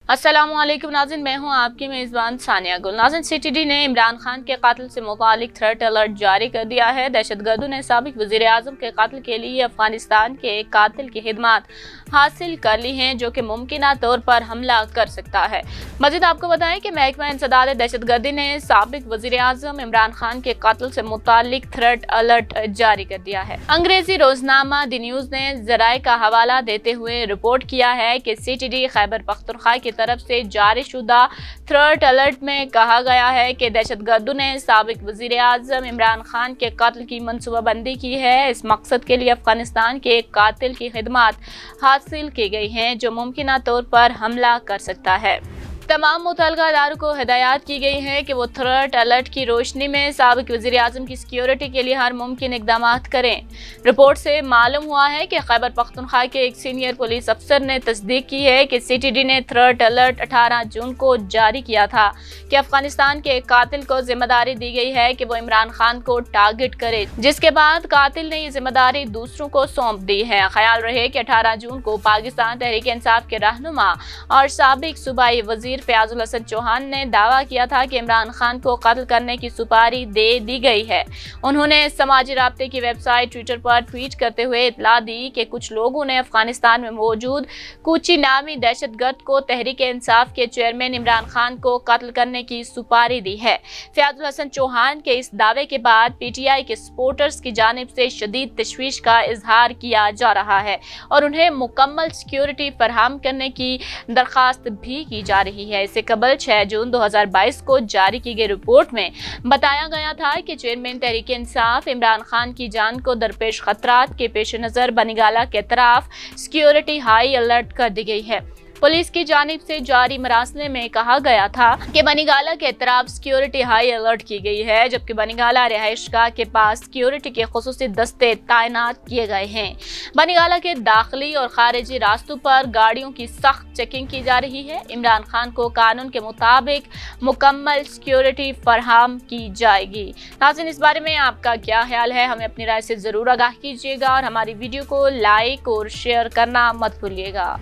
अस्सलाम वालेकुम नाज़रीन, मैं हूं आपकी मेज़बान सानिया गुल। नाज़रीन, CTD ने इमरान खान के कातिल से मुतालिक थ्रेट अलर्ट जारी कर दिया है। दहशतगर्दों ने साबिक वज़ीर आज़म के कातिल के लिए अफगानिस्तान के एक कातिल की खिदमत हासिल कर ली हैं जो कि मुमकिना तौर पर हमला कर सकता है। मज़ीद आपको बताएं कि महकमा इंसदाद दहशतगर्दी ने साबिक वज़ीर आज़म इमरान खान के कातिल से मुतालिक थ्रेट अलर्ट जारी कर दिया है। अंग्रेजी रोजनामा द न्यूज़ ने ज़राए का हवाला देते हुए रिपोर्ट किया है कि CTD खैबर पख्तूनख्वा की तरफ से जारी शुदा थ्रेट अलर्ट में कहा गया है कि दहशतगर्दों ने साबिक वज़ीर आज़म इमरान खान के कत्ल की मनसूबाबंदी की है। इस मकसद के लिए अफगानिस्तान के एक कातिल की खिदमत हासिल की गई हैं जो मुमकिना तौर पर हमला कर सकता है। तमाम मुतल्लिका इदारों को हिदायत की गई है कि वो थ्रेट अलर्ट की रोशनी में साबिक वज़ीर आज़म की सिक्योरिटी के लिए हर मुमकिन इक़दाम करें। रिपोर्ट से मालूम हुआ है कि खैबर पख्तूनख्वा के एक सीनियर पुलिस अफसर ने तस्दीक की है कि CTD ने थ्रेट अलर्ट 18 जून को जारी किया था कि अफगानिस्तान के एक कातिल को जिम्मेदारी दी गई है कि वो इमरान खान को टारगेट करे, जिसके बाद कातिल ने ये जिम्मेदारी दूसरों को सौंप दी है। ख्याल रहे कि 18 जून को पाकिस्तान तहरीक इंसाफ के रहनुमा और साबिक सूबाई वज़ीर फयाजुल हसन चौहान ने दावा किया था कि इमरान खान को कत्ल करने की सुपारी दे दी गई है। उन्होंने समाजी राब्ते की वेबसाइट ट्विटर पर ट्वीट करते हुए इतला दी कि कुछ लोगों ने अफगानिस्तान में मौजूद कुची नामी दहशतगर्द को तहरीक इंसाफ के चेयरमैन इमरान खान को कत्ल करने की सुपारी दी है। फयाजुल हसन चौहान के इस दावे के बाद PTI के सपोर्टर्स की जानिब से शदीद तशवीश का इजहार किया जा रहा है और उन्हें मुकम्मल सिक्योरिटी फराहम करने की दरख्वास्त भी की जा रही है। इससे कबल 6 जून 2022 को जारी की गई रिपोर्ट में बताया गया था कि चेयरमैन तहरीक इंसाफ इमरान खान की जान को दरपेश खतरात के पेश नज़र बनीगाला के तरफ सिक्योरिटी हाई अलर्ट कर दी गई है। पुलिस की जानिब से जारी मरासले में कहा गया था कि बनीगाला के तरफ सिक्योरिटी हाई अलर्ट की गई है, जबकि बनीगाला रिहाइशगाह के पास सिक्योरिटी के खुसूसी दस्ते तैनात किए गए हैं। बनीगाला के दाखिली और खारिजी रास्तों पर गाड़ियों की सख्त चेकिंग की जा रही है। इमरान खान को कानून के मुताबिक मुकम्मल सिक्योरिटी फराहम की जाएगी। नाज़रीन, इस बारे में आपका क्या ख्याल है, हमें अपनी राय से ज़रूर आगाह कीजिएगा और हमारी वीडियो को लाइक और शेयर करना मत भूलिएगा।